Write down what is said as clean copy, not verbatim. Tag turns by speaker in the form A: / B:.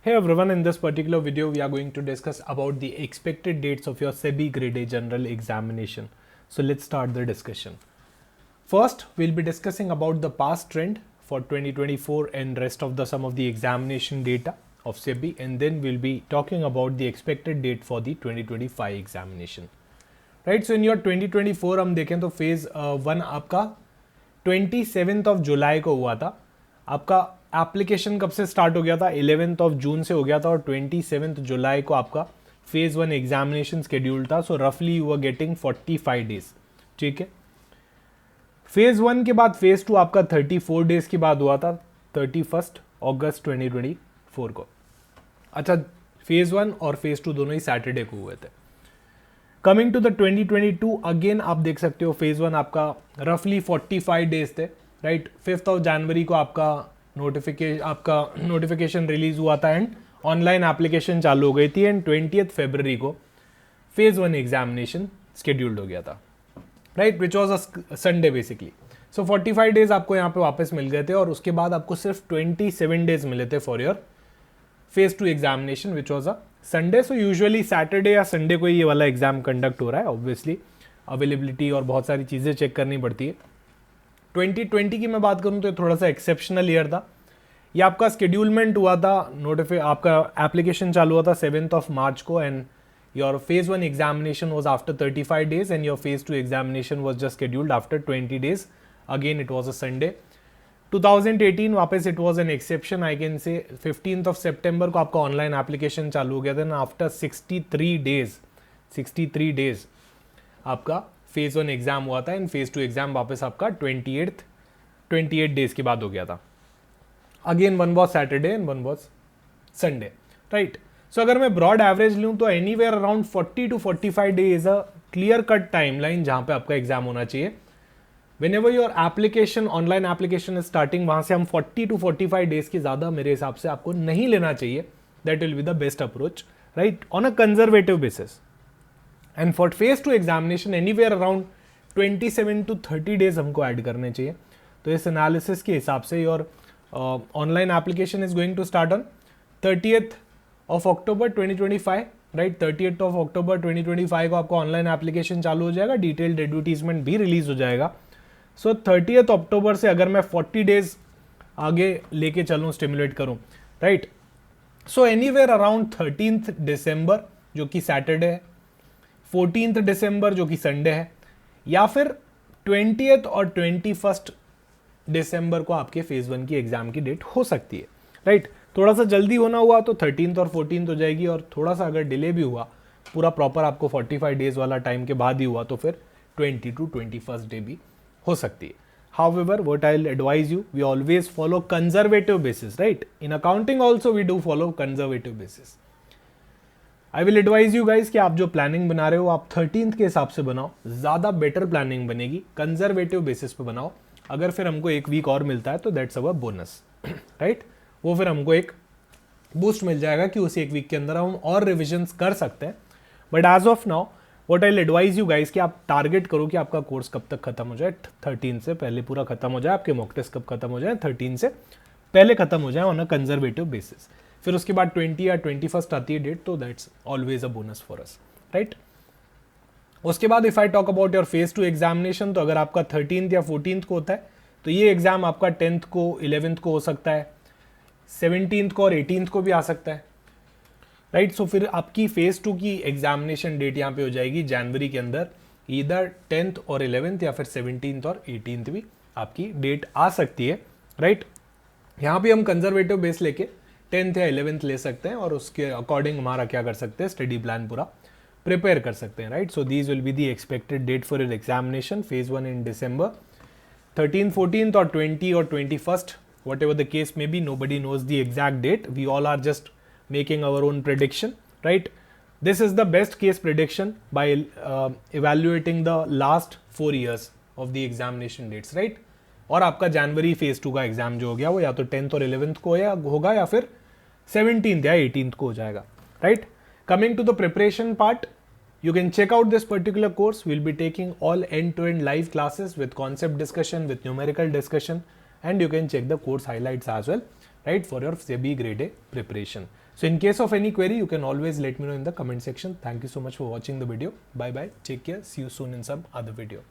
A: Hey everyone, in this particular video we are going to discuss about the expected dates of your SEBI Grade A General Examination. So let's start the discussion. First, we'll be discussing about the past trend for 2024 and rest of the some of the examination data of SEBI, and then we'll be talking about the expected date for the 2025 examination. Right, so in your 2024 हम देखें तो phase 1 आपका 27 जुलाई को हुआ था. आपका application कब से स्टार्ट हो गया था? 11 जून से हो गया था और 27 जुलाई को आपका फेज 1 एग्जामिनेशन शेड्यूल था. सो रफली यू आर गेटिंग 45 डेज. ठीक है. फेज 1 के बाद फेज 2 आपका 34 डेज के बाद हुआ था, 31 अगस्त 2024 को. अच्छा, फेज 1 और फेज 2 दोनों ही सैटरडे को हुए थे. कमिंग टू द 2022, अगेन आप देख सकते हो फेज 1 आपका रफली 45 डेज थे. राइट, 5 जनवरी को आपका नोटिफिकेशन रिलीज हुआ था एंड ऑनलाइन एप्लीकेशन चालू हो गई थी एंड 20 फरवरी को फेज 1 एग्जामिनेशन स्केड्यूल्ड हो गया था. Right, which was a Sunday basically. So 45 days आपको यहाँ पे वापस मिल गए थे और उसके बाद आपको सिर्फ 27 डेज मिले थे for your phase 2 examination which was a Sunday. So usually Saturday या संडे को ये वाला एग्जाम कंडक्ट हो रहा है. ऑब्वियसली अवेलेबिलिटी और बहुत सारी चीज़ें चेक करनी पड़ती है. 2020 की मैं बात करूं तो थोड़ा सा एक्सेप्शनल ईयर था. ये आपका स्केड्यूलमेंट हुआ था, आपका एप्लीकेशन चालू हुआ था 7 मार्च को and your phase 1 examination was after 35 days and your phase 2 examination was just scheduled after 20 days. Again it was a Sunday. 2018 वापस it was an exception I can say. 15 सितंबर को आपका ऑनलाइन एप्लीकेशन चालू हो गया था. आफ्टर 63 डेज आपका phase 1 exam हुआ था एंड फेज 2 एग्जाम वापस आपका 28 डेज के बाद हो गया था. Again one was Saturday and one was Sunday. Right, so अगर मैं ब्रॉड एवरेज लूँ तो anywhere around 40 to 45 day is a clear cut timeline जहां पे आपका एग्जाम होना चाहिए. Whenever your application online application is starting, वहां से हम 40 to 45 डेज के ज्यादा मेरे हिसाब से आपको नहीं लेना चाहिए. That will be the best approach, right, on a conservative basis. And for phase 2 examination anywhere around 27 to 30 days हमको ऐड करने चाहिए. तो इस एनालिसिस के हिसाब से your online application is going to start on 30th October 2025. Right, 30th October 2025 को आपका ऑनलाइन एप्लीकेशन चालू हो जाएगा. डिटेल्ड एडवर्टीजमेंट भी रिलीज हो जाएगा. सो 30th अक्टूबर से अगर मैं 40 डेज आगे लेके चलूँ, स्टिमुलेट करूँ, राइट, सो एनीवेयर अराउंड 13th दिसंबर जो कि सैटरडे है, 14th दिसंबर जो कि संडे है, या फिर 20th और 21st दिसंबर को आपके फेज 1 की एग्जाम की डेट हो सकती है. राइट, थोड़ा सा जल्दी होना हुआ तो 13th और 14th हो जाएगी और थोड़ा सा अगर डिले भी हुआ, पूरा प्रॉपर आपको 45 डेज वाला टाइम के बाद ही हुआ तो फिर 20 to 21st डे भी हो सकती है. However, what I'll advise you, we always follow conservative basis, right? In accounting also we do follow conservative basis. I will advise you guys कि आप जो प्लानिंग बना रहे हो आप 13th के हिसाब से बनाओ, ज़्यादा बेटर प्लानिंग बनेगी. कंजर्वेटिव बेसिस पे बनाओ. अगर फिर हमको एक वीक और मिलता है तो दैट्स अवर बोनस, राइट. वो फिर हमको एक बूस्ट मिल जाएगा कि उस एक वीक के अंदर हम और रिविजन्स कर सकते हैं. But as of now what I will advise you guys कि आप टारगेट करो कि आपका कोर्स कब तक खत्म हो जाए. 13 से पहले पूरा खत्म हो जाए. आपके मॉक टेस्ट कब खत्म हो जाए, 13 से पहले खत्म हो जाए ऑन अ कंजर्वेटिव बेसिस. फिर उसके बाद 20 या 21st आती है डेट, तो that's always a bonus for us, right. उसके बाद if I talk about your phase 2 examination, तो अगर आपका 13th या 14th को होता है तो ये एग्जाम आपका 10th को 11th को हो सकता है, 17th को और 18th को भी आ सकता है, राइट. सो फिर आपकी फेज 2 की एग्जामिनेशन डेट यहाँ पे हो जाएगी जनवरी के अंदर. इधर 10th और 11th या फिर 17th और 18th भी आपकी डेट आ सकती है, राइट. यहाँ पे हम कंजर्वेटिव बेस लेके 10th या 11th ले सकते हैं और उसके अकॉर्डिंग हमारा क्या कर सकते हैं, स्टडी प्लान पूरा प्रिपेयर कर सकते हैं, right. So these will be the expected date for your examination phase 1 in December. 13th, 14th और 20 और 21st, whatever the case may be, nobody knows the exact date. We all are just making our own prediction, right. This is the best case prediction by evaluating the last 4 years of the examination dates, right. और आपका जनवरी phase 2 का exam जो हो गया वो या तो 10th और 11th को होगा या फिर 17th या 18th को हो जाएगा, right. Coming to the preparation part, you can check out this particular course. We'll be taking all end-to-end live classes with concept discussion, with numerical discussion, and you can check the course highlights as well. right, for your SEBI grade A preparation. So in case of any query, you can always let me know in the comment section. Thank you so much for watching the video. Bye bye. Take care. See you soon in some other video.